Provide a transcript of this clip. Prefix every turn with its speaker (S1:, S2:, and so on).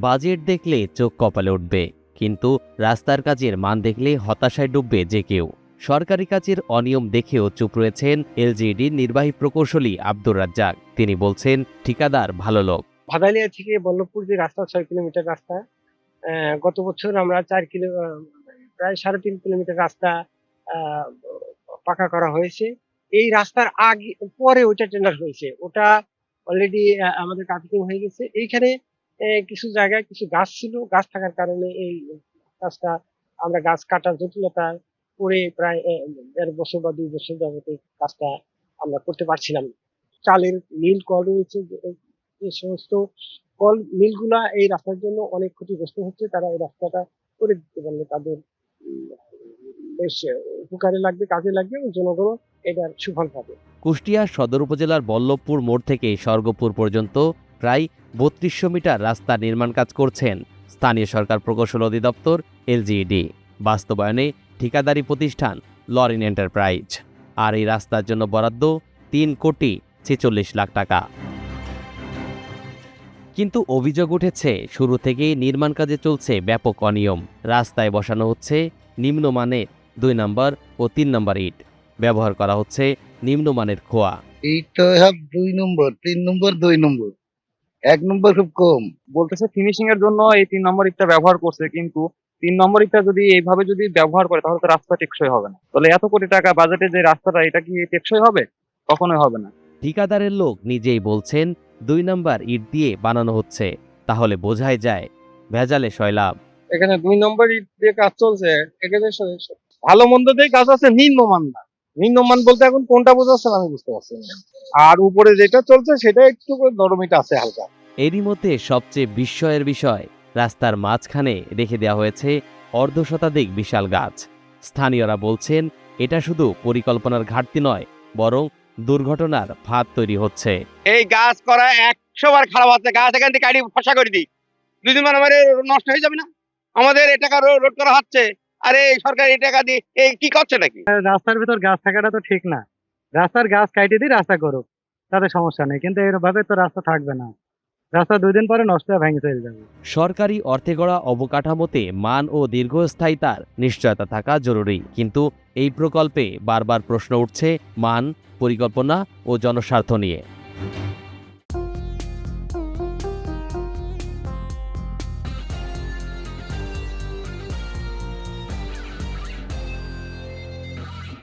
S1: Budget দেখলে চোখ কপালে উঠবে, কিন্তু রাস্তার কাজের মান দেখলে হতাশায় ডুববে যে কেউ। সরকারি কাজের অনিয়ম দেখেও চুপ রয়েছেন এলজিইডির নির্বাহী প্রকৌশলী আব্দুর রাজ্জাক। তিনি বলছেন, ঠিকাদার ভালো লোক।
S2: ভাদালিয়া থেকে বল্লভপুর যে রাস্তা 6 কিলোমিটার রাস্তা, গত বছর আমরা প্রায় 3.5 কিলোমিটার রাস্তা আহ, পাকা করা হয়েছে। এই রাস্তার আগে পরে ওইটা টেন্ডার হয়েছে, ওটা অলরেডি আমাদের কাটিং হয়ে গেছে। এইখানে কিছু জায়গায় কিছু গাছ ছিল, গাছ থাকার কারণে এই কাজটা আমরা গাছ কাটার জটিলতা করে প্রায় 1.5 বছর বা 2 বছর যাবত এই কাজটা আমরা করতে পারছিলাম না। চালের মিল কল রয়েছে, যে সমস্ত কল মিলগুলা এই রাস্তার জন্য অনেক ক্ষতিগ্রস্ত হচ্ছে। তারা এই রাস্তাটা করে দিতে পারলে তাদের উম, বেশ উপকারে লাগবে, কাজে লাগবে এবং জনগণ এটার সুফল পাবে।
S1: কুষ্টিয়া সদর উপজেলার বল্লভপুর মোড় থেকে স্বর্গপুর পর্যন্ত প্রায় 3200 মিটার রাস্তা নির্মাণ কাজ করছেন স্থানীয় সরকার প্রকৌশল অধিদপ্তর এলজিইডি। বাস্তবায়নে ঠিকাদারি প্রতিষ্ঠান লরিন এন্টারপ্রাইজ। আর এই রাস্তার জন্য বরাদ্দ 3,46,00,000 টাকা। কিন্তু অভিযোগ উঠেছে, শুরু থেকেই নির্মাণ কাজে চলছে ব্যাপক অনিয়ম। রাস্তায় বসানো হচ্ছে নিম্নমানের 2 নম্বর ও 3 নম্বর ইট, ব্যবহার করা হচ্ছে নিম্নমানের খোয়া।
S3: এই তো সব 2 নম্বর, 3 নম্বর, 2 নম্বর, 1 নম্বর খুব কম।
S4: বলতেছে ফিনিশিং এর জন্য এই 3 নম্বর ইটটা ব্যবহার করছে, কিন্তু 3 নম্বর ইটটা যদি এইভাবে যদি ব্যবহার করে তাহলে তো রাস্তা টেকসই হবে না। তাহলে এত কোটি টাকা বাজেটে যে রাস্তাটা, এটা কি টেকসই হবে? কখনোই হবে না।
S1: ঠিকাদারের লোক নিজেই বলছেন 2 নম্বর ইট দিয়ে বানানো হচ্ছে, তাহলে বোঝাই যায় ভেজালে সয়লাভ।
S2: এখানে 2 নম্বর ইট দিয়ে কাজ চলছে, এখানে ভালো মন্দ দিয়ে কাজ আছে, নিম্নমান না। নিম্নমান বলতে এখন কোনটা বোঝাচ্ছেন আমি বুঝতে পারছি না। আর উপরে যেটা চলছে সেটা একটু নরমিটা আছে হালকা।
S1: এরই মধ্যে সবচেয়ে বিস্ময়ের বিষয়, রাস্তার মাঝখানে রেখে দেওয়া হয়েছে অর্ধশতাধিক বিশাল গাছ। স্থানীয়রা বলছেন, এটা শুধু পরিকল্পনার ঘাটতি নয়, বরং দুর্ঘটনার ফাঁদ তৈরি হচ্ছে।
S5: এই গাছ করা 100 বার খারাপ আছে, গাছ এখান থেকে কাটি ফসা করে দিই, 2 দিন মানে নষ্ট হয়ে যাবে না? আমাদের এই টাকা রোড করা হচ্ছে, আরে এই সরকার এই টাকা দিয়ে এই কি করছে নাকি?
S2: রাস্তার ভিতর গাছ থাকাটা তো ঠিক না। রাস্তার গাছ কাটিয়ে দিয়ে রাস্তা করুক, তাতে সমস্যা নেই, কিন্তু এভাবে তো রাস্তা থাকবে না। রাস্তা 2 দিন পরে নষ্ট হয়ে ভেঙে চলে যাবে।
S1: সরকারি অর্থে গড়া অবকাঠামোতে মান ও দীর্ঘস্থায়িতার নিশ্চয়তা থাকা জরুরি, কিন্তু এই প্রকল্পে বারবার প্রশ্ন উঠছে মান, পরিকল্পনা ও জনস্বার্থ নিয়ে।